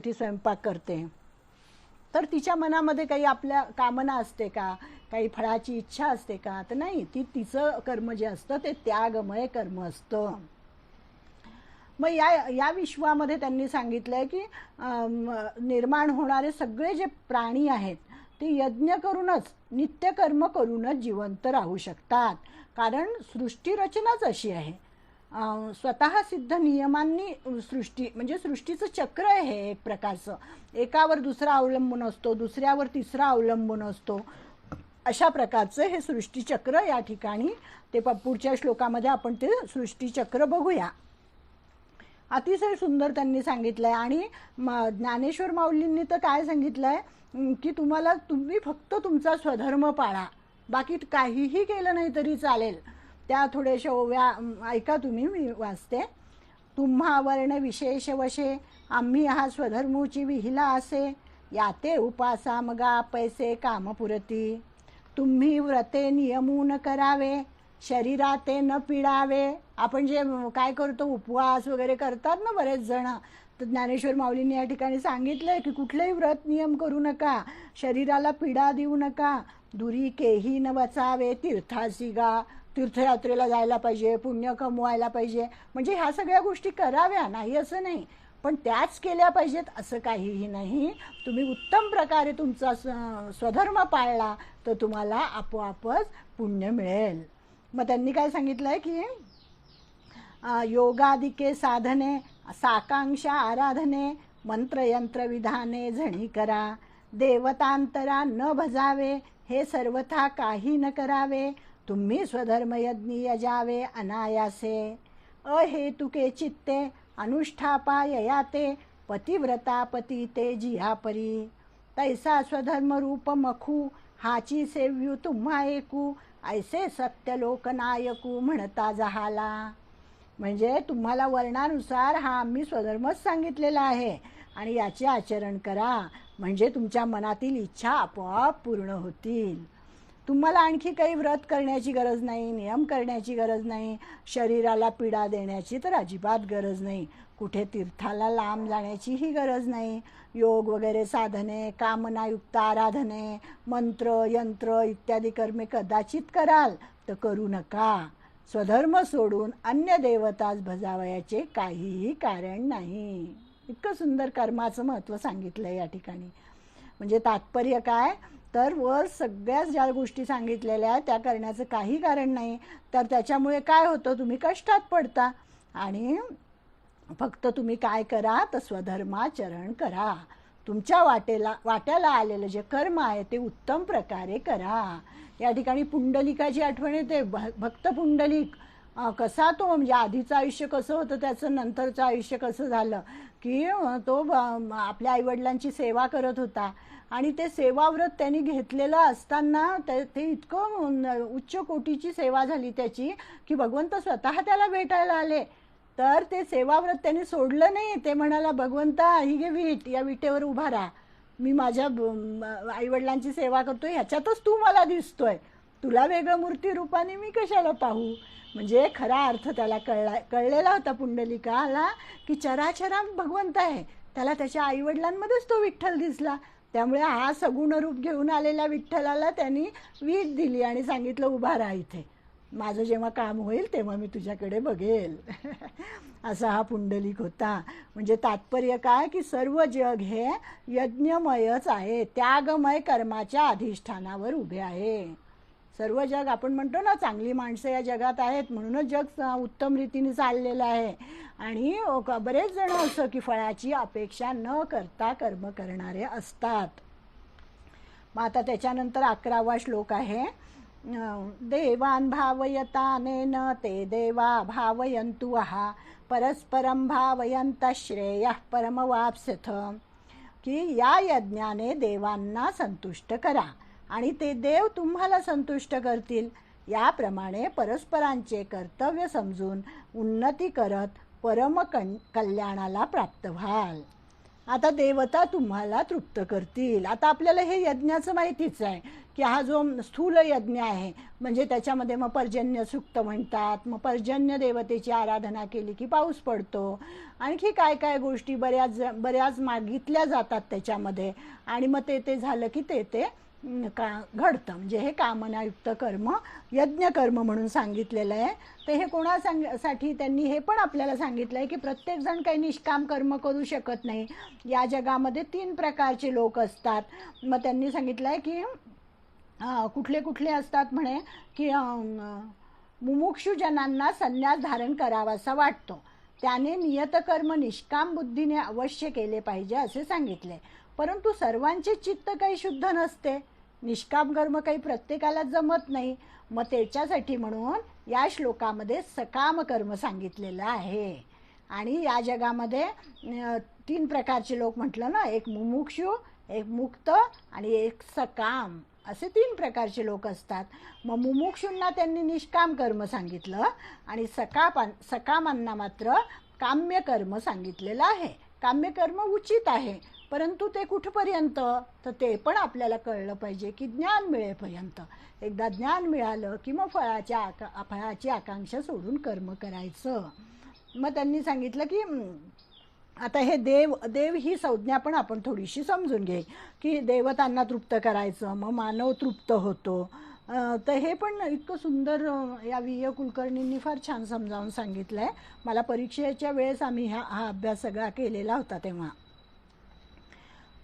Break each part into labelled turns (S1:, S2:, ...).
S1: तुमच्यासाठी स्वयंपाक करते, तर तिच्या मनामध्ये काही आपल्या कामना असते का, काही फळाची इच्छा असते का? तर नाही, तिचं कर्म जे असतं ते त्यागमय कर्म असतं. मग या विश्वामध्ये त्यांनी सांगितलंय की निर्माण होणारे सगळे जे प्राणी आहेत ते यज्ञ करूनच, नित्यकर्म करूनच जिवंत राहू शकतात. कारण सृष्टी रचनाच अशी आहे, स्वतः सिद्ध नियमांनी सृष्टी, म्हणजे सृष्टीचं चक्र आहे हे एक प्रकारचं. एकावर दुसरा अवलंबून असतो, दुसऱ्यावर तिसरा अवलंबून असतो, अशा प्रकारचं हे सृष्टीचक्र या ठिकाणी ते पुढच्या श्लोकामध्ये आपण ते सृष्टीचक्र बघूया. अतिशय सुंदर त्यांनी सांगितलंय. आणि ज्ञानेश्वर माऊलींनी तर काय सांगितलंय की तुम्ही फक्त तुमचा स्वधर्म पाळा, बाकी काहीही केलं नाही तरी चालेल. त्या थोड्याशा ओव्या ऐका तुम्ही, मी वाचते. तुम्हा वर्ण विशेष वशे आम्ही हा स्वधर्मूची विहिला असे, याते उपासा मगा पैसे कामपुरती. तुम्ही व्रते नियमून करावे, शरीराते न पिडावे. आपण जे काय करतो, उपवास वगैरे करतात ना बरेच जण, तर ज्ञानेश्वर माऊलींनी या ठिकाणी सांगितलंय की कुठलेही व्रत नियम करू नका, शरीराला पीडा देऊ नका. दुरी केही न वचावे तीर्थासी गा. तीर्थयात्रेला जायला पाहिजे, पुण्य कमवायला पाहिजे, म्हणजे ह्या सगळ्या गोष्टी कराव्या, नाही असं नाही, पण त्याच केल्या पाहिजेत असं काहीही नाही. तुम्ही उत्तम प्रकारे तुमचा स्वधर्म पाळला तर तुम्हाला आपोआपच पुण्य मिळेल. मग त्यांनी काय सांगितलंय की योगादिके साधने, साकांक्षा आराधने, मंत्रयंत्र विधाने झणी करा. देवतांतरा न भजावे, हे सर्वथा काही न करावे. तुम्ही स्वधर्मयज्ञी यजावे अनायासे. अहेतुके चित्ते अनुष्ठापा ययाते, पतिव्रता पती ते जियापरी. तैसा स्वधर्म रूप मखू, हाची सेव्यू तुम्हा ऐकू. ऐसे सत्य लोकनायकू म्हणता जहाला. म्हणजे तुम्हाला वर्णानुसार हा आम्ही स्वधर्मच सांगितलेला आहे आणि याचे आचरण करा, म्हणजे तुमच्या मनातील इच्छा आपोआप पूर्ण होतील. तुम्हाला आणखी काही व्रत करण्याची गरज नाही, नियम करण्याची गरज नाही, शरीराला पीडा देण्याची तर अजिबात गरज नाही, कुठे तीर्थाला लांब जाण्याचीही गरज नाही. योग वगैरे साधने, कामनायुक्त आराधने, मंत्र यंत्र इत्यादी कर्मे कदाचित कराल तर करू नका. स्वधर्म सोडून अन्य देवतास भजावयाचे काहीही कारण नाही. इतकं सुंदर कर्माचं महत्त्व सांगितलं या ठिकाणी. म्हणजे तात्पर्य काय, तर वर सगळ्याच ज्या गोष्टी सांगितलेल्या आहेत त्या करण्याचं काही कारण नाही, तर त्याच्यामुळे काय होतं, तुम्ही कष्टात पडता. आणि फक्त तुम्ही काय करा तर स्वधर्माचरण करा. तुमच्या वाट्याला आलेलं जे कर्म आहे ते उत्तम प्रकारे करा. या ठिकाणी पुंडलिकाची आठवण येते. भक्त पुंडलिक कसा तो, म्हणजे आधीचं आयुष्य कसं होतं त्याचं, नंतरचं आयुष्य कसं झालं की तो आपल्या आईवडिलांची सेवा करत होता आणि ते सेवाव्रत त्यांनी घेतलेलं असताना ते इतकं उच्च कोटीची सेवा झाली त्याची की भगवंत स्वतः त्याला भेटायला आले. तर ते सेवाव्रत त्यांनी सोडलं नाही. ते म्हणाला, भगवंता ही घे वीट, या विटेवर उभा राहा, मी माझ्या आईवडिलांची सेवा करतोय, ह्याच्यातच तू मला दिसतोय, तुला वेगळं मूर्ती रूपाने मी कशाला पाहू. म्हणजे खरा अर्थ त्याला कळलेला होता पुंडलिकाला की चराचरा भगवंत आहे. त्याला त्याच्या आईवडिलांमध्येच तो विठ्ठल दिसला. त्यामुळे हा सगुण रूप घेऊन आलेल्या विठ्ठलाला त्यांनी वीट दिली आणि सांगितलं, उभा राहा इथे, माझं जेव्हा काम होईल तेव्हा मी तुझ्याकडे बघेल. असा हा पुंडलिक होता. म्हणजे तात्पर्य काय की सर्व जग हे यज्ञमयच आहे, त्यागमय कर्माच्या अधिष्ठानावर उभे आहे. सर्व जग, आपण म्हणतो ना चांगली माणसं या जगात आहेत म्हणूनच जग उत्तम रीतीने चाललेलं आहे. आणि बरेच जण असं की फळाची अपेक्षा न करता कर्म करणारे असतात. मग आता त्याच्यानंतर 11वा श्लोक आहे. देवान भावयतानेन ते देवा भावयन्तु वहा, परस्परं भावयन्तः श्रेयः परमवाप्स्यथ. की या यज्ञाने देवांना संतुष्ट करा आणि ते देव तुम्हाला संतुष्ट करतील. याप्रमाणे परस्परांचे कर्तव्य समजून उन्नती करत परम कल्याणाला प्राप्त व्हाल. आता देवता तुम्हाला तृप्त करतील. आता आपल्याला हे यज्ञाचं माहितीच आहे की हा जो स्थूल यज्ञ आहे म्हणजे त्याच्यामध्ये मग पर्जन्य सूक्त म्हणतात, मग पर्जन्य देवतेची आराधना केली की पाऊस पडतो, आणखी काय काय गोष्टी बऱ्याच मागितल्या जातात त्याच्यामध्ये, आणि मग ते झालं की ते का घडतं. म्हणजे हे कामनायुक्त कर्म यज्ञ कर्म म्हणून सांगितलेलं आहे. तर हे कोणासाठी त्यांनी हे पण आपल्याला सांगितलं आहे की प्रत्येकजण काही निष्काम कर्म करू शकत नाही. या जगामध्ये 3 प्रकारचे लोक असतात. मग त्यांनी सांगितलं आहे की कुठले कुठले असतात म्हणे की मुमुक्षुजनांना संन्यास धारण करावासा वाटतो, त्याने नियतकर्म निष्काम बुद्धीने अवश्य केले पाहिजे असे सांगितले. परंतु सर्वांचे चित्त काही शुद्ध नसते, निष्काम कर्म काही प्रत्येकाला जमत नाही. मग त्याच्यासाठी म्हणून या श्लोकामध्ये सकाम कर्म सांगितलेलं आहे. आणि या जगामध्ये 3 प्रकारचे लोक म्हटलं ना, एक मुमुक्षु, एक मुक्त आणि एक सकाम, असे 3 प्रकारचे लोक असतात. मग मुमुक्षूंना त्यांनी निष्काम कर्म सांगितलं आणि सकामांना मात्र काम्य कर्म सांगितलेलं आहे. काम्य कर्म उचित आहे, परंतु ते कुठपर्यंत, तर ते पण आपल्याला कळलं पाहिजे की ज्ञान मिळेपर्यंत. एकदा ज्ञान मिळालं की मग फळाची आकांक्षा सोडून कर्म करायचं. मग त्यांनी सांगितलं की आता हे देव ही संज्ञा पण आपण थोडीशी समजून घे की देवतांना तृप्त करायचं, मग मानव तृप्त होतो. तर हे पण इतकं सुंदर या व्ही कुलकर्णींनी फार छान समजावून सांगितलं आहे. मला परीक्षेच्या वेळेस आम्ही हा अभ्यास सगळा केलेला होता तेव्हा,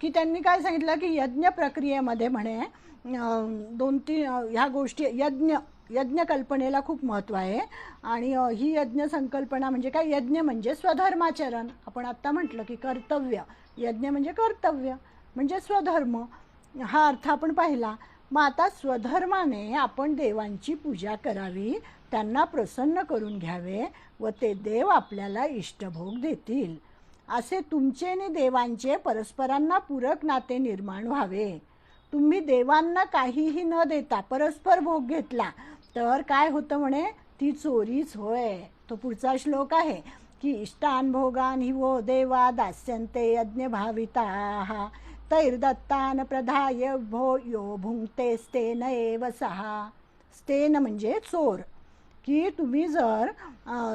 S1: की त्यांनी काय सांगितलं की यज्ञ प्रक्रियेमध्ये म्हणे 2-3 ह्या गोष्टी, यज्ञ कल्पनेला खूप महत्त्व आहे. आणि ही यज्ञ संकल्पना म्हणजे काय, यज्ञ म्हणजे स्वधर्माचरण. आपण आत्ता म्हटलं की कर्तव्य, यज्ञ म्हणजे कर्तव्य म्हणजे स्वधर्म, हा अर्थ आपण पाहिला. मग आता स्वधर्माने आपण देवांची पूजा करावी, त्यांना प्रसन्न करून घ्यावे व ते देव आपल्याला इष्टभोग देतील. असे तुमचे आणि देवांचे परस्परांना पूरक नाते निर्माण व्हावे. तुम्ही देवांना काहीही न देता परस्पर भोग घेतला तर काय होतं म्हणे, ती चोरीच होय. तो पुढचा श्लोक आहे की इष्टान भोगान हि वो देवा दास्यन्ते यज्ञ भाविताः तैर्दत्तान प्रधाय भो यो भुंक्ते स्तेन एव सहा. स्तेन म्हणजे चोर, की तुम्ही जर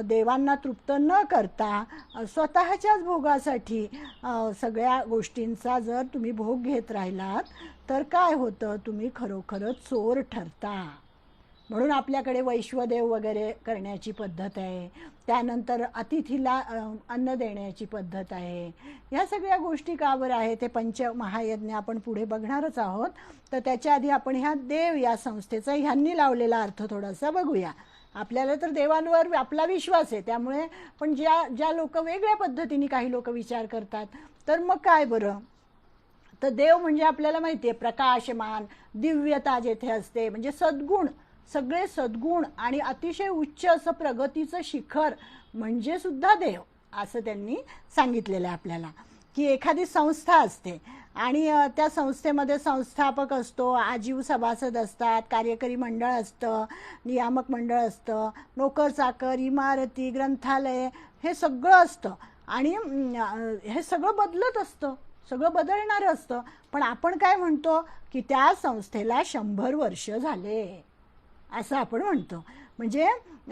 S1: देवांना तृप्त न करता स्वतःच्याच भोगासाठी सगळ्या गोष्टींचा जर तुम्ही भोग घेत राहिलात तर काय होतं, तुम्ही खरोखरच चोर ठरता. म्हणून आपल्याकडे वैश्वदेव वगैरे करण्याची पद्धत आहे, त्यानंतर अतिथीला अन्न देण्याची पद्धत आहे. ह्या सगळ्या गोष्टी का बरं आहे, ते पंचमहायज्ञ आपण पुढे बघणारच आहोत. तर त्याच्या आधी आपण ह्या देव या संस्थेचा ह्यांनी लावलेला अर्थ थोडासा बघूया. आपल्याला तर देवांवर आपला विश्वास आहे, त्यामुळे पण ज्या लोक वेगळ्या पद्धतीने काही लोक विचार करतात, तर मग काय बरं, तर देव म्हणजे आपल्याला माहिती आहे प्रकाशमान, दिव्यता जेथे असते, म्हणजे सद्गुण, सगळे सद्गुण आणि अतिशय उच्च असं प्रगतीचं शिखर म्हणजे सुद्धा देव, असं त्यांनी सांगितलेलं आहे आपल्याला. की एखादी संस्था असते आणि त्या संस्थेमध्ये संस्थापक असतो, आजीव सभासद असतात, कार्यकारी मंडळ असतं, नियामक मंडळ असतं, नोकर चाकर, इमारती, ग्रंथालय, हे सगळं असतं. आणि हे सगळं बदलत असतं, सगळं बदलणारं असतं. पण आपण काय म्हणतो की त्या संस्थेला 100 वर्ष झाले असं आपण म्हणतो. म्हणजे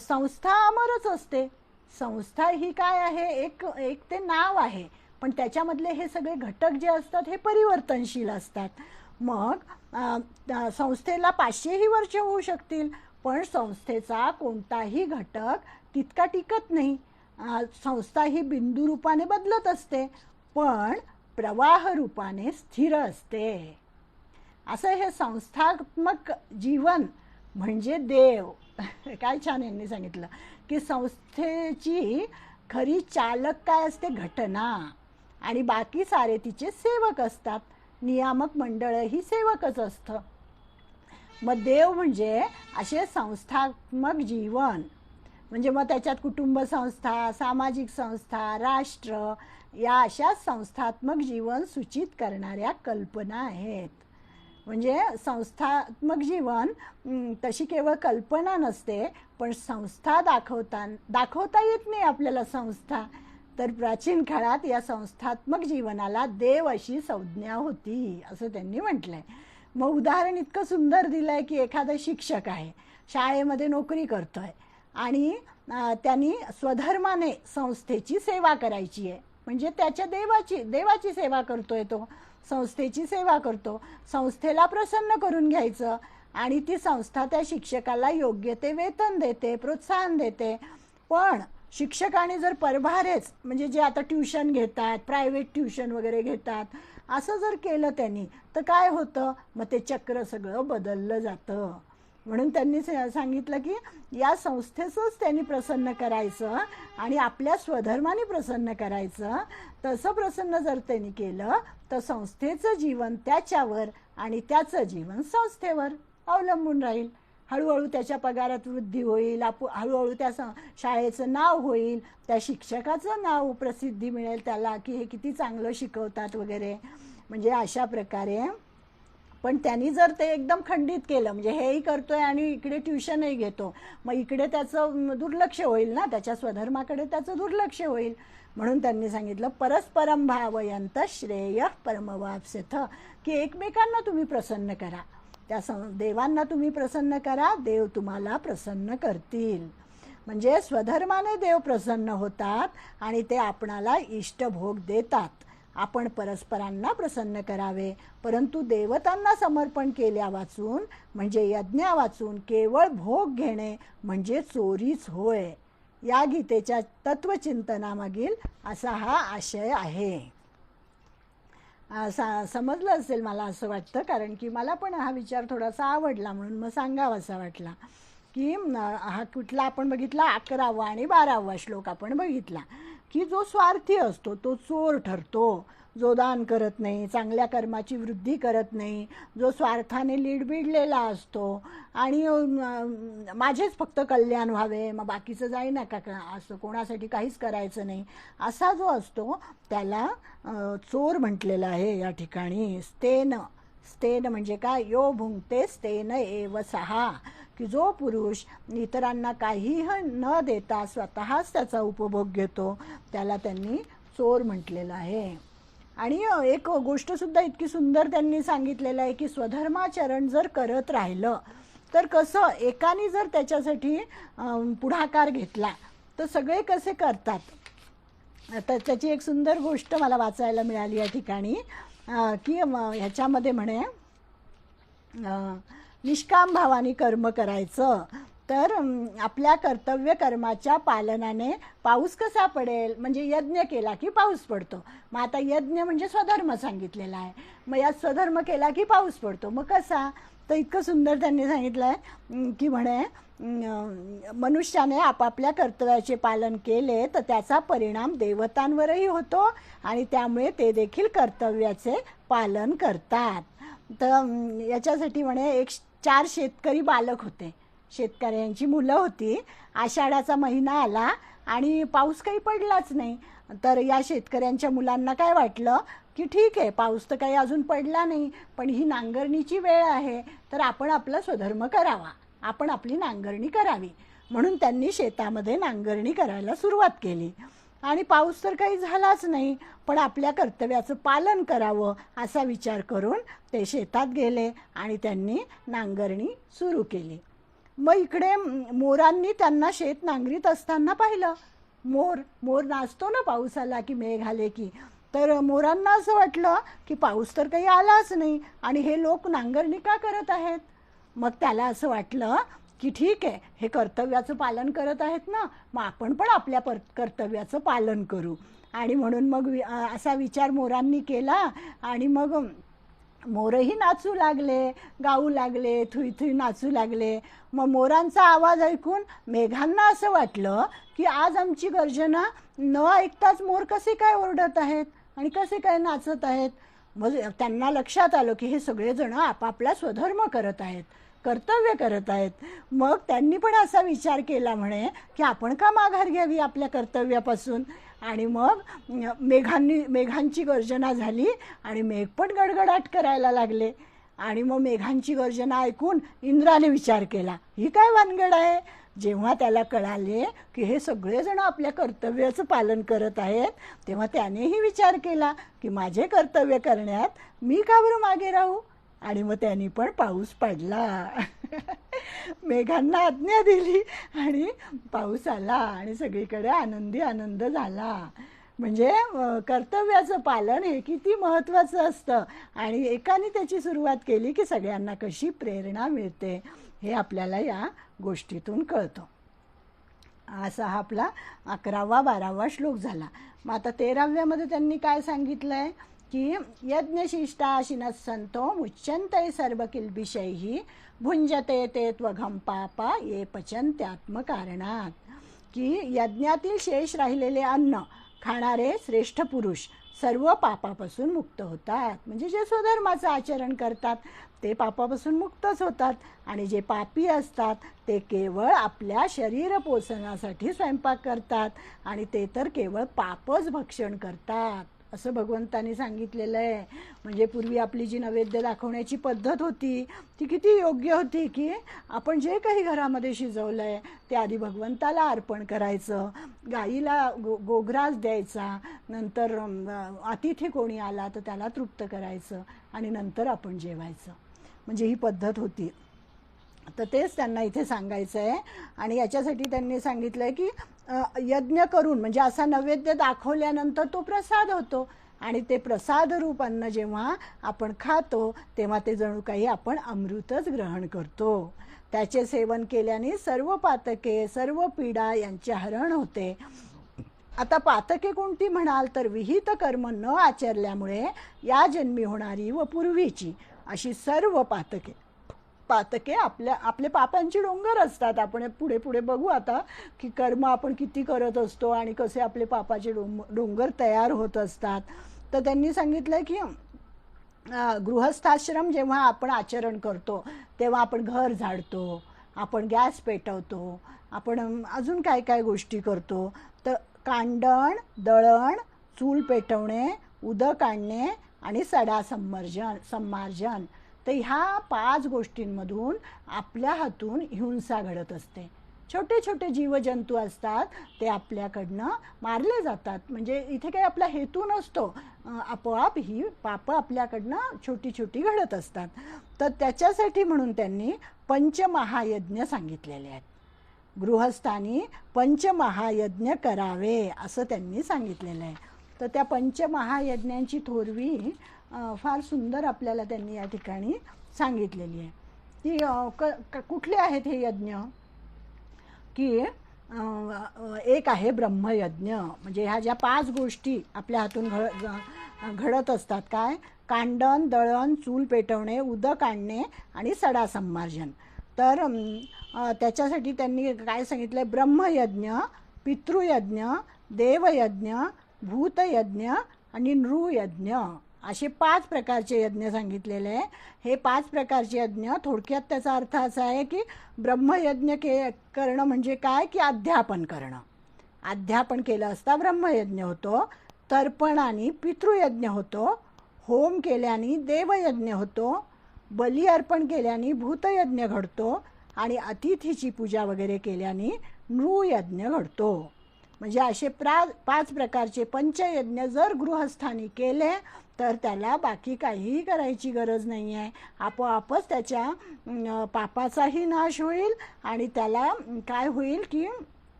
S1: संस्था अमरच असते. संस्था ही काय आहे, एक ते नाव आहे, पण त्याच्यामधले हे सगळे घटक जे असतात हे परिवर्तनशील असतात. मग संस्थेला 500ही वर्ष होऊ शकतील, पण संस्थेचा कोणताही घटक तितका टिकत नाही. संस्था ही बिंदू रूपाने बदलत असते, पण प्रवाह रूपाने स्थिर असते. असं हे संस्थात्मक जीवन म्हणजे देव. काय छान यांनी सांगितलं की संस्थेची खरी चालक काय असते, घटना, आणि बाकी सारे तिचे सेवक असतात. नियामक मंडळ ही सेवकच असतं. मग देव म्हणजे असे संस्थात्मक जीवन, म्हणजे मग त्याच्यात कुटुंब संस्था, सामाजिक संस्था, राष्ट्र, या अशा संस्थात्मक जीवन सूचित करणाऱ्या कल्पना आहेत. म्हणजे संस्थात्मक जीवन तशी केवळ कल्पना नसते, पण संस्था दाखवता येत नाही आपल्याला. संस्था तर प्राचीन काळात या संस्थात्मक जीवनाला देव अशी संज्ञा होती असं त्यांनी म्हटलंय. मग उदाहरण इतकं सुंदर दिलंय की एखादा शिक्षक आहे, शाळेमध्ये नोकरी करतोय आणि त्यांनी स्वधर्माने संस्थेची सेवा करायची आहे. म्हणजे त्याच्या देवाची सेवा करतोय, तो संस्थेची सेवा करतो, संस्थेला प्रसन्न करून घ्यायचं आणि ती संस्था त्या शिक्षकाला योग्य ते वेतन देते, प्रोत्साहन देते. पण शिक्षकाने जर परभारेच म्हणजे जे आता ट्युशन घेतात, प्रायव्हेट ट्युशन वगैरे घेतात, असं जर केलं त्यांनी तर काय होतं, मग ते चक्र सगळं बदललं जातं. म्हणून त्यांनी सांगितलं की या संस्थेचंच त्यांनी प्रसन्न करायचं आणि आपल्या स्वधर्माने प्रसन्न करायचं. तसं प्रसन्न जर त्यांनी केलं तर संस्थेचं जीवन त्याच्यावर आणि त्याचं जीवन संस्थेवर अवलंबून राहील. हळूहळू त्याच्या पगारात वृद्धी होईल, हळूहळू त्या शाळेचं नाव होईल, त्या शिक्षकाचं नाव प्रसिद्धी मिळेल त्याला की हे किती चांगलं शिकवतात वगैरे. म्हणजे अशा प्रकारे. पण त्यांनी जर ते एकदम खंडित केलं, म्हणजे हेही करतोय आणि इकडे ट्युशनही घेतो, मग इकडे त्याचं दुर्लक्ष होईल ना, त्याच्या स्वधर्माकडे त्याचं दुर्लक्ष होईल. म्हणून त्यांनी सांगितलं परस्परम भावयंत श्रेय परमवाप्स्यथ, की एकमेकांना तुम्ही प्रसन्न करा, त्या देवांना तुम्ही प्रसन्न करा, देव तुम्हाला प्रसन्न करतील. म्हणजे स्वधर्माने देव प्रसन्न होतात आणि ते आपणाला इष्टभोग देतात. आपण परस्परांना प्रसन्न करावे, परंतु देवतांना समर्पण केल्या वाचून म्हणजे यज्ञा वाचून केवळ भोग घेणे म्हणजे चोरीच होय. या गीतेच्या तत्वचिंतनामागील असा हा आशय आहे. समजलं असेल मला असं वाटतं, कारण की मला पण हा विचार थोडासा आवडला म्हणून मग सांगावासा वाटला. की हा कुठला आपण बघितला 11वा आणि 12वा श्लोक आपण बघितला की जो स्वार्थी असतो तो चोर ठरतो, जो दान करत नाही, चांगल्या कर्माची वृद्धी करत नाही, जो स्वार्थाने लीडबिडलेला असतो आणि माझेच फक्त कल्याण व्हावे, मग बाकीचं जाई नका असं कोणासाठी काहीच करायचं नाही, असा जो असतो त्याला चोर म्हटलेलं आहे या ठिकाणी. स्तेन म्हणजे काय, यो भुंक्ते स्तेन एव सहा, की जो पुरुष इतरांना काहीही न देता स्वतःच त्याचा उपभोग घेतो त्याला त्यांनी चोर म्हटलेलं आहे. आणि एक गोष्टसुद्धा इतकी सुंदर त्यांनी सांगितलेलं आहे की स्वधर्माचरण जर करत राहिलं तर कसं, एकाने जर त्याच्यासाठी पुढाकार घेतला तर सगळे कसे करतात. तर त्याची एक सुंदर गोष्ट मला वाचायला मिळाली या ठिकाणी की ह्याच्यामध्ये म्हणे निष्काम भावाने कर्म करायचं तर आपल्या कर्तव्य कर्माच्या पालनाने पाऊस कसा पडेल, म्हणजे यज्ञ केला की पाऊस पडतो. मग आता यज्ञ म्हणजे स्वधर्म सांगितलेला आहे, मग या स्वधर्म केला की पाऊस पडतो. मग कसा, तर इतकं सुंदर त्यांनी सांगितलं आहे की म्हणे मनुष्याने आपापल्या कर्तव्याचे पालन केले तर त्याचा परिणाम देवतांवरही होतो आणि त्यामुळे ते देखील कर्तव्याचे पालन करतात. तर याच्यासाठी म्हणे 4 शेतकरी बालक होते, शेतकऱ्यांची मुलं होती. आषाढाचा महिना आला आणि पाऊस काही पडलाच नाही. तर या शेतकऱ्यांच्या मुलांना काय वाटलं की ठीक आहे, पाऊस तर काही अजून पडला नाही, पण ही नांगरणीची वेळ आहे तर आपण आपला स्वधर्म करावा, आपण आपली नांगरणी करावी. म्हणून त्यांनी शेतामध्ये नांगरणी करायला सुरुवात केली आणि पाऊस तर काही झालाच नाही, पण आपल्या कर्तव्याचं पालन करावं असा विचार करून ते शेतात गेले आणि त्यांनी नांगरणी सुरू केली. मग इकडे मोरांनी त्यांना शेत नांगरीत असताना पाहिलं. मोर नाचतो ना पाऊस आला की, मेघ आले की, तर मोरांना असं वाटलं की पाऊस तर काही आलाच नाही आणि हे लोक नांगरणी का करत आहेत. मग त्याला असं वाटलं की ठीक आहे, हे कर्तव्याचं पालन करत आहेत ना, मग आपण पण आपल्या कर्तव्याचं पालन करू. आणि म्हणून मग असा विचार मोरांनी केला आणि मग मोरही नाचू लागले, गाऊ लागले, थुई थुई नाचू लागले. मग मोरांचा आवाज ऐकून मेघांना असं वाटलं की आज आमची गर्जना न ऐकताच मोर कसे काय ओरडत आहेत आणि कसे काय नाचत आहेत. मग त्यांना लक्षात आलं की हे सगळेजण आपापला स्वधर्म करत आहेत, कर्तव्य करत आहेत. मग त्यांनी पण असा विचार केला म्हणे की आपण का माघार घ्यावी आपल्या कर्तव्यापासून. आणि मग मेघांची गर्जना झाली आणि मेघ पण गडगडाट करायला लागले. आणि मग मेघांची गर्जना ऐकून इंद्राने विचार केला, ही काय वानगड आहे, जेव्हा त्याला कळाले की हे सगळेजण आपल्या कर्तव्याचं पालन करत आहेत, तेव्हा त्यानेही विचार केला की माझे कर्तव्य करण्यात मी का बरं मागे राहू. आणि मग त्यांनी पण पाऊस पडला. मेघांना आज्ञा दिली आणि पाऊस आला आणि सगळीकडे आनंदी आनंद झाला. म्हणजे कर्तव्याचं पालन हे किती महत्त्वाचं असतं आणि एकाने त्याची सुरुवात केली की सगळ्यांना कशी प्रेरणा मिळते हे आपल्याला या गोष्टीतून कळतं. असा हा आपला 11वा 12वा श्लोक झाला. मग आता 13व्यामध्ये त्यांनी काय सांगितलंय की यज्ञशिष्टाशिनः संतो मुच्यन्ते सर्व किल्बिषैः भुंजते ते त्वघं पापा ये पचन्त्यात्मकारणात्. की यज्ञातील शेष राहिलेले अन्न खाणारे श्रेष्ठ पुरुष सर्व पापापासून मुक्त होतात. म्हणजे जे स्वधर्माचं आचरण करतात ते पापापासून मुक्तच होतात आणि जे पापी असतात ते केवळ आपल्या शरीर पोषणासाठी स्वयंपाक करतात आणि ते तर केवळ पापच भक्षण करतात असं भगवंतांनी सांगितलेलं आहे. म्हणजे पूर्वी आपली जी नैवेद्य दाखवण्याची पद्धत होती ती किती योग्य होती की आपण जे काही घरामध्ये शिजवलं आहे ते आधी भगवंताला अर्पण करायचं, गाईला गोग्रास द्यायचा, नंतर अतिथी कोणी आला तर त्याला तृप्त करायचं आणि नंतर आपण जेवायचं. म्हणजे ही पद्धत होती. तर तेच त्यांना इथे सांगायचं आहे. आणि याच्यासाठी त्यांनी सांगितलं आहे की यज्ञ करून म्हणजे असा नैवेद्य दाखवल्यानंतर तो प्रसाद होतो आणि ते प्रसाद रूप अन्न जेव्हा आपण खातो तेव्हा ते जणू काही आपण अमृतच ग्रहण करतो. त्याचे सेवन केल्याने सर्व पातके सर्व पीडा यांचे हरण होते. आता पातके कोणती म्हणाल तर विहित कर्म न आचरल्यामुळे या जन्मी होणारी व पूर्वीची अशी सर्व पातके आपले पापांची डोंगर असतात. आपण पुढे पुढे बघू आता की कर्म आपण किती करत असतो आणि कसे आपले पापाचे डोंगर तयार होत असतात. तर त्यांनी सांगितलं की गृहस्थाश्रम जेव्हा आपण आचरण करतो तेव्हा आपण घर झाडतो, आपण गॅस पेटवतो, आपण अजून काय काय गोष्टी करतो. तर कांडण, दळण, चूल पेटवणे, उदक आणणे आणि सडा संमार्जन. तर ह्या 5 गोष्टींमधून आपल्या हातून हिंसा घडत असते. छोटे छोटे जीवजंतू असतात ते आपल्याकडनं मारले जातात. म्हणजे इथे काही आपला हेतू नसतो, आपोआप ही पापं आपल्याकडनं छोटी छोटी घडत असतात. तर त्याच्यासाठी म्हणून त्यांनी पंचमहायज्ञ सांगितलेले आहेत. गृहस्थानी पंचमहायज्ञ करावे असं त्यांनी सांगितलेलं आहे. तर त्या पंचमहायज्ञांची थोरवी फार सुंदर आपल्याला त्यांनी या ठिकाणी सांगितलेली आहे. ती कुठले आहेत हे यज्ञ की एक आहे ब्रह्मयज्ञ. म्हणजे ह्या ज्या 5 गोष्टी आपल्या हातून घडत असतात, काय कांडण, दळण, चूल पेटवणे, उदक आणणे आणि सडा संमार्जन. तर त्याच्यासाठी त्यांनी काय सांगितलं, ब्रह्मयज्ञ, पितृयज्ञ, देवयज्ञ, भूतयज्ञ आणि नृयज्ञ असे 5 प्रकारचे यज्ञ सांगितलेले आहे. हे 5 प्रकारचे यज्ञ थोडक्यात त्याचा अर्थ असा आहे की ब्रह्मयज्ञ करणं म्हणजे काय की अध्यापन करणं. अध्यापन केलं असता ब्रह्मयज्ञ होतो, तर्पणाने पितृयज्ञ होतो, होम केल्याने देवयज्ञ होतो, बली अर्पण केल्याने भूतयज्ञ घडतो आणि अतिथीची पूजा वगैरे केल्याने नृयज्ञ घडतो. म्हणजे असे 5 प्रकारचे पंचयज्ञ जर गृहस्थानी केले तर त्याला बाकी काहीही करायची गरज नाही आहे. आपोआपच त्याच्या पापाचाही नाश होईल आणि त्याला काय होईल की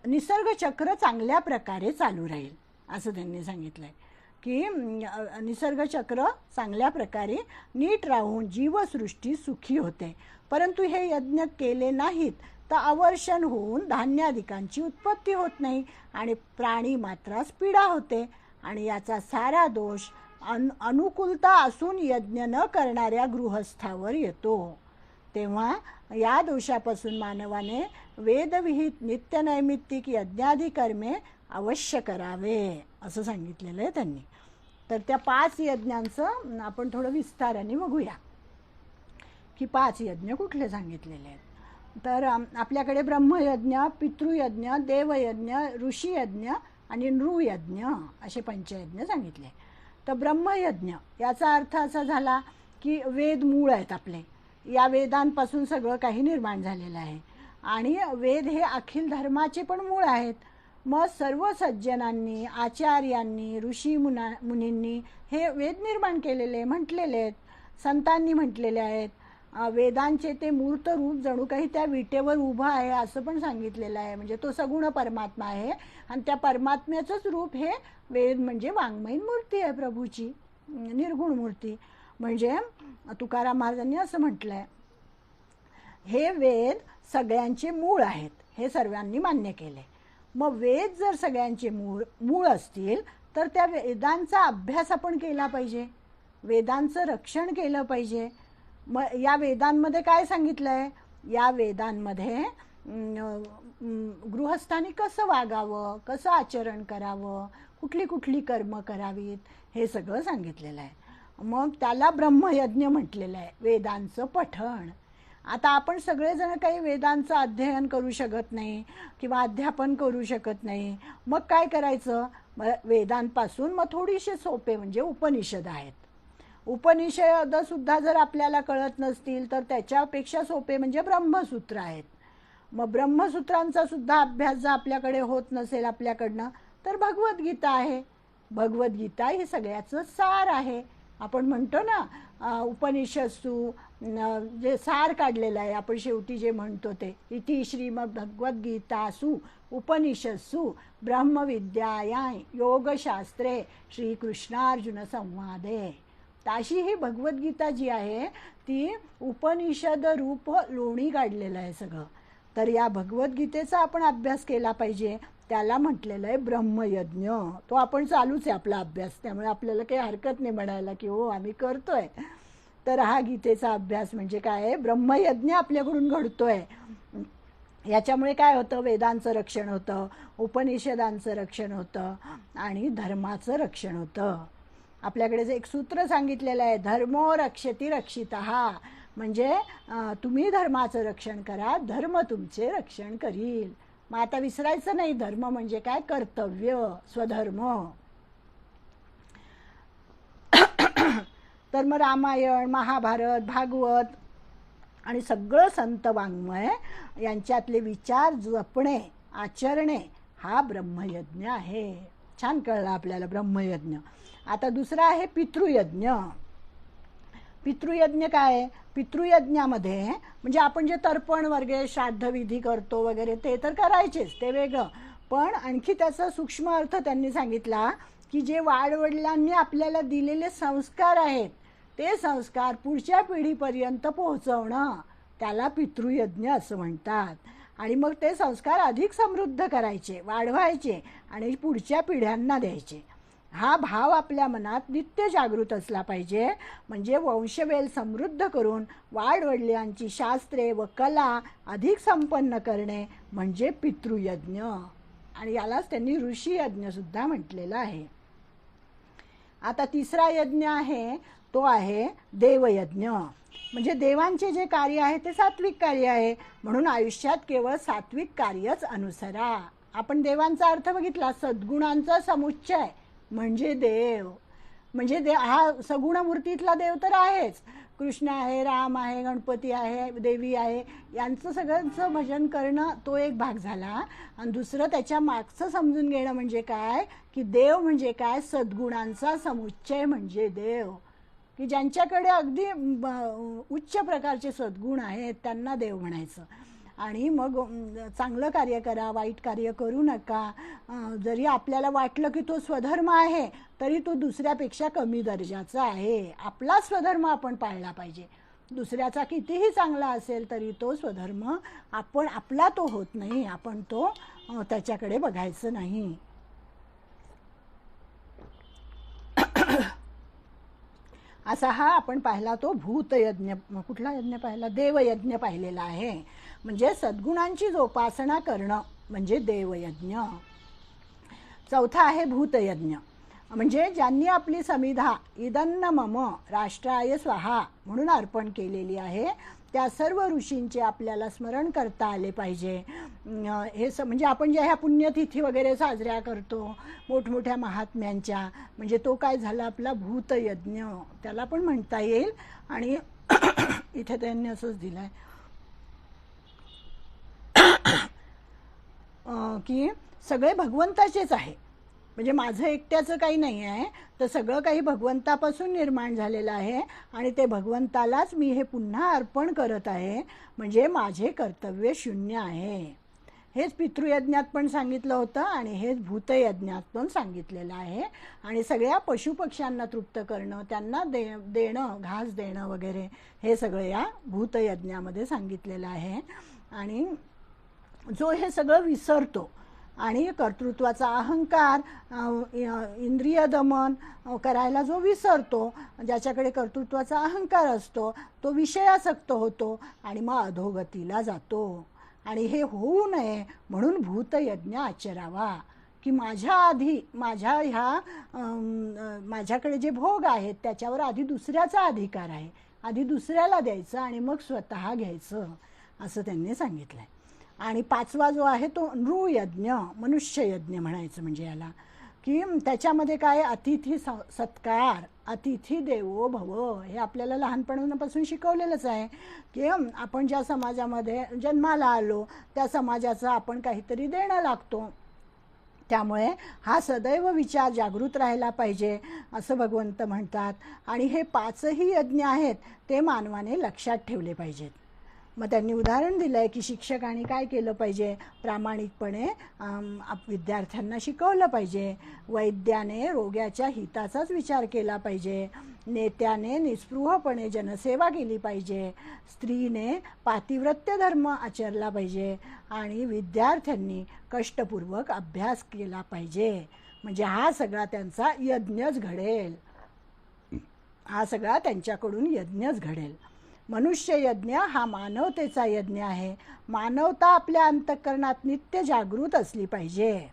S1: निसर्ग चक्र चांगल्या प्रकारे चालू राहील असं त्यांनी सांगितलं आहे. की निसर्ग चक्र चांगल्या प्रकारे नीट राहून जीवसृष्टी सुखी होते. परंतु हे यज्ञ केले नाहीत तर अवर्षण होऊन धान्यादिकांची उत्पत्ती होत नाही आणि प्राणी मात्रास पीडा होते आणि याचा सारा दोष अनुकूलता असून यज्ञ न करणाऱ्या गृहस्थावर येतो. तेव्हा या दोषापासून मानवाने वेदविहित नित्यनैमित्तिक यज्ञादी कर्मे अवश्य करावे असं सांगितलेलं आहे त्यांनी. तर त्या 5 यज्ञांचं आपण थोडं विस्ताराने बघूया की 5 यज्ञ कुठले सांगितलेले आहेत. तर आपल्याकडे ब्रह्मयज्ञ, पितृयज्ञ, देवयज्ञ, ऋषीयज्ञ आणि नृयज्ञ असे पंचयज्ञ सांगितले. तर ब्रह्मयज्ञ याचा अर्थ असा झाला की वेद मूळ आहेत आपले, या वेदांपासून सगळं काही निर्माण झालेलं आहे. आणि वेद हे अखिल धर्माचे पण मूळ आहेत. मग सर्व सज्जनांनी, आचार्यांनी, ऋषी मुनींनी हे वेद निर्माण केलेले, म्हटलेले आहेत, संतांनी म्हटलेले आहेत. वेदांचे ते मूर्त रूप जणू काही त्या विटेवर उभं आहे असं पण सांगितलेलं आहे. म्हणजे तो सगुण परमात्मा आहे आणि त्या परमात्म्याचंच रूप हे वेद म्हणजे वाङ्मयीन मूर्ती आहे, प्रभूची निर्गुण मूर्ती. म्हणजे तुकाराम महाराजांनी असं म्हटलंय, हे वेद सगळ्यांचे मूळ आहेत, हे सर्वांनी मान्य केले. मग वेद जर सगळ्यांचे मूळ असतील तर त्या वेदांचा अभ्यास आपण केला पाहिजे, वेदांचं रक्षण केलं पाहिजे. मग या वेदांमध्ये काय सांगितलं आहे? या वेदांमध्ये गृहस्थांनी कसं वागावं, कसं आचरण करावं, कुठली कुठली कर्म करावीत, हे सगळं सांगितलेलं आहे. मग त्याला ब्रह्मयज्ञ म्हटलेलं आहे, वेदांचं पठण. आता आपण सगळेजण काही वेदांचं अध्ययन करू शकत नाही किंवा अध्यापन करू शकत नाही. मग काय करायचं? वेदांपासून मग थोडीशी सोपे म्हणजे उपनिषद आहेत. उपनिषदसुद्धा जर आपल्याला कळत नसतील तर त्याच्यापेक्षा सोपे म्हणजे ब्रह्मसूत्र आहेत. मग ब्रह्मसूत्रांचा सुद्धा अभ्यास जर आपल्याकडे होत नसेल आपल्याकडनं तर भगवद्गीता आहे. भगवद्गीता ही सगळ्याचं सार आहे. आपण म्हणतो ना उपनिषदसू जे सार काढलेलं आहे, आपण शेवटी जे म्हणतो ते इति श्रीमद् भगवद्गीतासु उपनिषत्सु ब्रह्मविद्यायां योगशास्त्रे श्रीकृष्णार्जुन संवादे. अशी ही भगवद्गीता जी आहे ती उपनिषद रूप लोणी काढलेलं आहे सगळं. तर या भगवद्गीतेचा आपण अभ्यास केला पाहिजे. त्याला म्हटलेलं आहे ब्रह्मयज्ञ. तो आपण चालूच आहे आपला अभ्यास, त्यामुळे आपल्याला काही हरकत नाही म्हणायला की हो आम्ही करतोय. तर हा गीतेचा अभ्यास म्हणजे काय आहे? ब्रह्मयज्ञ आपल्याकडून घडतोय. याच्यामुळे काय होतं? वेदांचं रक्षण होतं, उपनिषदांचं रक्षण होतं आणि धर्माचं रक्षण होतं. आपल्याकडे एक सूत्र सांगितलेलं आहे, धर्मो रक्षति रक्षितः. म्हणजे तुम्ही धर्माचं रक्षण करा, धर्म तुमचे रक्षण करील. मग आता विसरायचं नाही, धर्म म्हणजे काय? कर्तव्य, स्वधर्म. तर मग रामायण, महाभारत, भागवत आणि सगळं संत वाङ्मय यांच्यातले विचार जपणे, आचरणे हा ब्रह्मयज्ञ आहे. छान कळलं आपल्याला ब्रह्मयज्ञ. आता दुसरा आहे पितृयज्ञ. पितृयज्ञ काय आहे? पितृयज्ञामध्ये म्हणजे आपण जे तर्पण वगैरे श्राद्धविधी करतो वगैरे ते तर करायचेच, ते वेगळं. पण आणखी त्याचा सूक्ष्म अर्थ त्यांनी सांगितला की जे वाडवडिलांनी आपल्याला दिलेले संस्कार आहेत ते संस्कार पुढच्या पिढीपर्यंत पोहोचवणं, त्याला पितृयज्ञ असं म्हणतात. आणि मग ते संस्कार अधिक समृद्ध करायचे, वाढवायचे आणि पुढच्या पिढ्यांना द्यायचे. हा भाव आपल्या मनात नित्य जागृत असला पाहिजे. म्हणजे वंशवेल समृद्ध करून वाडवडिलांची शास्त्रे व कला अधिक संपन्न करणे म्हणजे पितृयज्ञ. आणि यालाच त्यांनी ऋषी यज्ञ सुद्धा म्हटलेलं आहे. आता तिसरा यज्ञ आहे तो आहे देवयज्ञ. म्हणजे देवांचे जे कार्य आहे ते सात्विक कार्य आहे, म्हणून आयुष्यात केवळ सात्विक कार्यच अनुसरा. आपण देवांचा अर्थ बघितला, सद्गुणांचा समुच्चय म्हणजे देव. म्हणजे हा सगुण मूर्तीतला देव तर आहेच, कृष्ण आहे, राम आहे, गणपती आहे, देवी आहे, यांचं सगळ्यांचं भजन करणं तो एक भाग झाला. आणि दुसरं त्याच्या मागचं समजून घेणं म्हणजे काय की देव म्हणजे काय? सद्गुणांचा समुच्चय म्हणजे देव. की ज्यांच्याकडे अगदी उच्च प्रकारचे सद्गुण आहेत त्यांना देव म्हणायचं. आणि मग चांगलं कार्य करा, वाईट कार्य करू नका. जरी आपल्याला वाटलं की तो स्वधर्म आहे तरी तो दुसऱ्यापेक्षा कमी दर्जाचा आहे. आपला स्वधर्म आपण पाळला पाहिजे. दुसऱ्याचा कितीही चांगला असेल तरी तो स्वधर्म आपला तो होत नाही, आपण तो त्याच्याकडे बघायचं नाही. असा हा आपण पाहिला तो भूतयज्ञ. कुठला यज्ञ पाहिला? देवयज्ञ पाहिलेला आहे. म्हणजे सद्गुणांची जोपासना करणं म्हणजे देवयज्ञ. चौथा आहे भूतयज्ञ. म्हणजे ज्यांनी आपली समिधा इदन्न मम राष्ट्राय स्वाहा म्हणून अर्पण केलेली आहे त्या सर्व ऋषींचे आपल्याला स्मरण करता आले पाहिजे. हे म्हणजे आपण ज्या ह्या पुण्यतिथी वगैरे साजऱ्या करतो मोठमोठ्या महात्म्यांच्या, म्हणजे तो काय झाला आपला भूतयज्ञ, त्याला पण म्हणता येईल. आणि इथे त्यांनी असंच दिलं आहे की सगळे भगवंताचेच आहे, म्हणजे माझं एकट्याचं काही नाही आहे, तर सगळं काही भगवंतापासून निर्माण झालेलं आहे आणि ते भगवंतालाच मी हे पुन्हा अर्पण करत आहे, म्हणजे माझे कर्तव्य शून्य आहे. हेच पितृयज्ञात पण सांगितलं होतं आणि हेच भूतयज्ञात पण सांगितलेलं आहे. आणि सगळ्या पशुपक्ष्यांना तृप्त करणं, त्यांना देणं, घास देणं वगैरे, हे सगळं या भूतयज्ञामध्ये सांगितलेलं आहे. आणि जो हे सगळं विसरतो आणि कर्तृत्वाचा अहंकार, इंद्रिय दमन करायला जो विसरतो, ज्याच्याकडे कर्तृत्वाचा अहंकार असतो, तो विषयासक्त होतो आणि मग अधोगतीला जातो. आणि हे होऊ नये म्हणून भूतयज्ञ आचरावा, की माझ्या आधी माझ्याकडे जे भोग आहेत त्याच्यावर आधी दुसऱ्याचा अधिकार आहे, आधी दुसऱ्याला द्यायचं आणि मग स्वतः घ्यायचं, असं त्यांनी सांगितलं आहे. आणि 5वा जो आहे तो नृयज्ञ, मनुष्ययज्ञ म्हणायचं म्हणजे याला, की त्याच्यामध्ये काय, अतिथी सत्कार, अतिथी देवो भव, हे आपल्याला लहानपणापासून शिकवलेलंच आहे, की आपण ज्या समाजामध्ये जन्माला आलो त्या समाजाचं आपण काहीतरी देणं लागतो. त्यामुळे हा सदैव विचार जागृत राहायला पाहिजे, असं भगवंत म्हणतात. आणि हे 5ही यज्ञ आहेत ते मानवाने लक्षात ठेवले पाहिजेत. मग त्यांनी उदाहरण दिलं आहे की शिक्षकांनी काय केलं पाहिजे, प्रामाणिकपणे विद्यार्थ्यांना शिकवलं पाहिजे, वैद्याने रोग्याच्या हिताचाच विचार केला पाहिजे, नेत्याने निस्पृहपणे जनसेवा केली पाहिजे, स्त्रीने पातिव्रत्य धर्म आचरला पाहिजे आणि विद्यार्थ्यांनी कष्टपूर्वक अभ्यास केला पाहिजे. म्हणजे हा सगळा त्यांचा यज्ञच घडेल, हा सगळा त्यांच्याकडून यज्ञच घडेल. मनुष्य यज्ञ हा मानवतेचा यज्ञ आहे. मानवता आपल्या अंतःकरणात नित्य जागृत असली पाहिजे.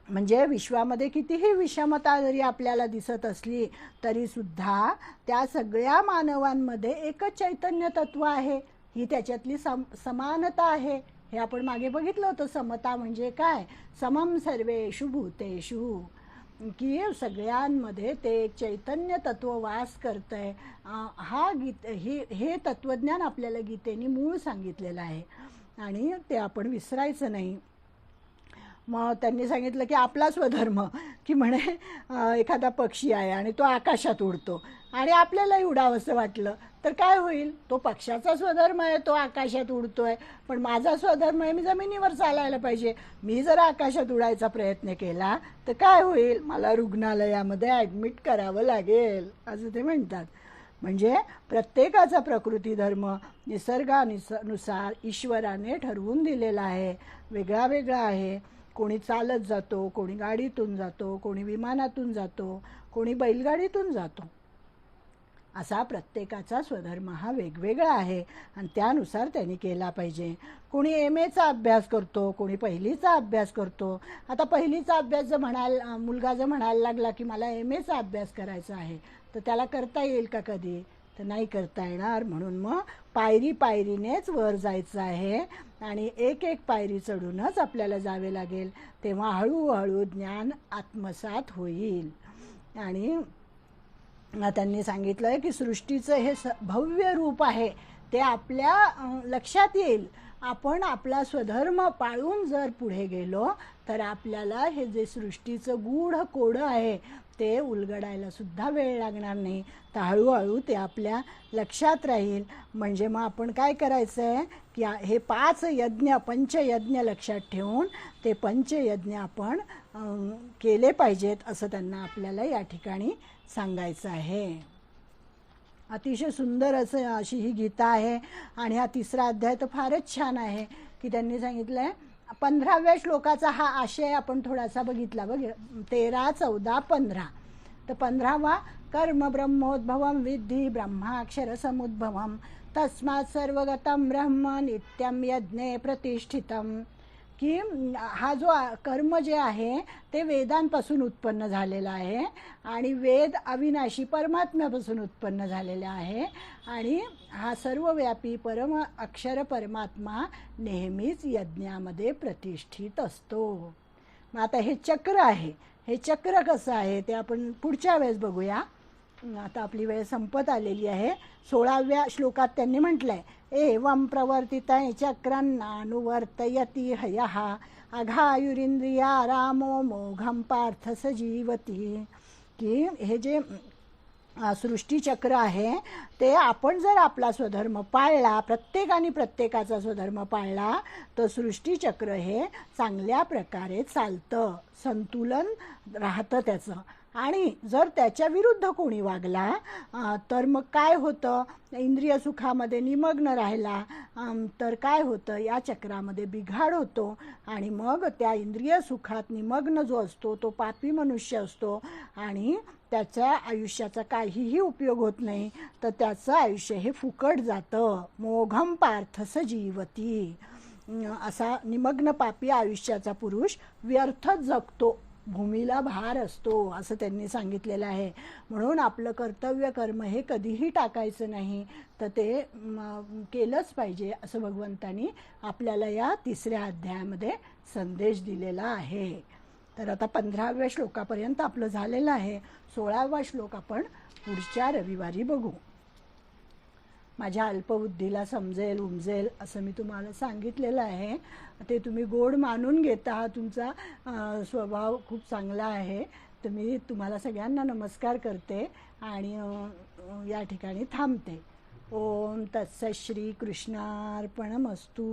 S1: म्हणजे विश्वामध्ये कितीही विषमता जरी आपल्याला दिसत असली तरी सुद्धा त्या सगळ्या मानवांमध्ये एकच चैतन्य तत्व आहे, ही त्याच्यातली समानता आहे. हे आपण मागे बघितलं होतं. समता म्हणजे काय, समम सर्वेषु भूतेषु, की सगळ्यांमध्ये ते एक चैतन्य तत्व वास करतंय. हे तत्वज्ञान आपल्याला गीतेने मूळ सांगितलेलं आहे आणि ते आपण विसरायचं नाही. मग त्यांनी सांगितलं की आपला स्वधर्म, की म्हणे एखादा पक्षी आहे आणि तो आकाशात उडतो आणि आपल्यालाही उडावंसं वाटलं तर काय होईल, तो पक्षाचा स्वधर्म आहे, तो आकाशात उडतोय, पण माझा स्वधर्म आहे, मी जमिनीवर चालायला पाहिजे. मी जर आकाशात उडायचा प्रयत्न केला तर काय होईल, मला रुग्णालयामध्ये ॲडमिट करावं लागेल, असं ते म्हणतात. म्हणजे प्रत्येकाचा प्रकृती धर्म निसर्गानुसार ईश्वराने ठरवून दिलेला आहे, वेगळा वेगळा आहे. कोणी चालत जातो, कोणी गाडीतून जातो, कोणी विमानातून जातो, कोणी बैलगाडीतून जातो. असा प्रत्येकाचा स्वधर्म हा वेगवेगळा आहे आणि त्यानुसार त्यांनी केला पाहिजे. कोणी MAचा अभ्यास करतो, कोणी पहिलीचा अभ्यास करतो. आता पहिलीचा अभ्यास मुलगा जर म्हणायला लागला की मला MAचा अभ्यास करायचा आहे, तर त्याला करता येईल का कधी, तर नाही करता येणार. म्हणून मग पायरी पायरीनेच वर जायचं आहे आणि एक एक पायरी चढूनच आपल्याला जावे लागेल, तेव्हा हळूहळू ज्ञान आत्मसात होईल. आणि त्यांनी सांगितलं की सृष्टीचं हे भव्य रूप आहे ते आपल्या लक्षात येईल. आपण आपला स्वधर्म पाळून जर पुढे गेलो तर आपल्याला हे जे सृष्टीचं गूढ कोडं आहे ते उलगडायला सुद्धा वेळ लागणार नाही, तर हळूहळू ते आपल्या लक्षात राहील. म्हणजे मग आपण काय करायचं आहे की हे 5 यज्ञ, पंचयज्ञ लक्षात ठेवून ते पंचयज्ञ आपण केले पाहिजेत, असं त्यांना आपल्याला या ठिकाणी सांगायचं आहे. अतिशय सुंदर अशी ही गीता आहे. आणि हा 3रा अध्याय तर फारच छान आहे, की त्यांनी सांगितलं आहे 15व्या श्लोकाचा हा आशय आपण थोडासा बघितला 13, 14, 15. तर 15वा, कर्म ब्रह्मोद्भवम विद्धी ब्रह्माक्षर समुद्भवम तस्मात् सर्वगतम ब्रह्म नित्यम यज्ञे प्रतिष्ठितम, की हा जो कर्म जे आहे ते वेदांपासून उत्पन्न झालेला आहे आणि वेद अविनाशी परमात्म्यापासून उत्पन्न झालेला आहे आणि हा सर्वव्यापी अक्षर परमात्मा नेहमीच यज्ञामध्ये प्रतिष्ठित असतो. मग आता हे चक्र आहे, हे चक्र कसं आहे ते आपण पुढच्या वेळेस बघूया. आता आपली वेळ संपत आलेली आहे. 16व्या श्लोकात त्यांनी म्हटलंय, एवं प्रवर्तितय चक्रन्नानुवर्तयति हयः अघायुरिंद्रिया रामो मोघम पार्थ सजीवती. की हे जे सृष्टीचक्र आहे ते आपण जर आपला स्वधर्म पाळला, प्रत्येकाने प्रत्येकाचा स्वधर्म पाळला, तर सृष्टीचक्र हे चांगल्या प्रकारे चालतं, संतुलन राहतं त्याचं. आणि जर त्याच्या विरुद्ध कोणी वागला तर मग काय होतं, इंद्रिय सुखामध्ये निमग्न राहिला तर काय होतं, या चक्रामध्ये बिघाड होतो आणि मग त्या इंद्रिय सुखात निमग्न जो असतो तो पापी मनुष्य असतो आणि त्याच्या आयुष्याचा काहीही उपयोग होत नाही, तर त्याचं आयुष्य हे फुकट जातं. मोघम पार्थ सजीवती. असा निमग्न पापी आयुष्याचा पुरुष व्यर्थच जगतो, भूमीला भार असतो, असं त्यांनी सांगितलेलं आहे. म्हणून आपलं कर्तव्य कर्म हे कधीही टाकायचं नाही, तर ते केलंच पाहिजे, असं भगवंतांनी आपल्याला या 3ऱ्या अध्यायामध्ये संदेश दिलेला आहे. तर आता 15व्या श्लोकापर्यंत आपलं झालेलं आहे. 16वा श्लोक आपण पुढच्या रविवारी बघू. माझ्या अल्पबुद्धीला समजेल उमजेल असं मी तुम्हाला सांगितलेलं आहे. ते तुम्ही गोड मानून घेता, तुमचा स्वभाव खूप चांगला आहे. तर मी तुम्हाला सगळ्यांना नमस्कार करते आणि या ठिकाणी थांबते. ओम तत्सत श्री कृष्णार्पणमस्तु.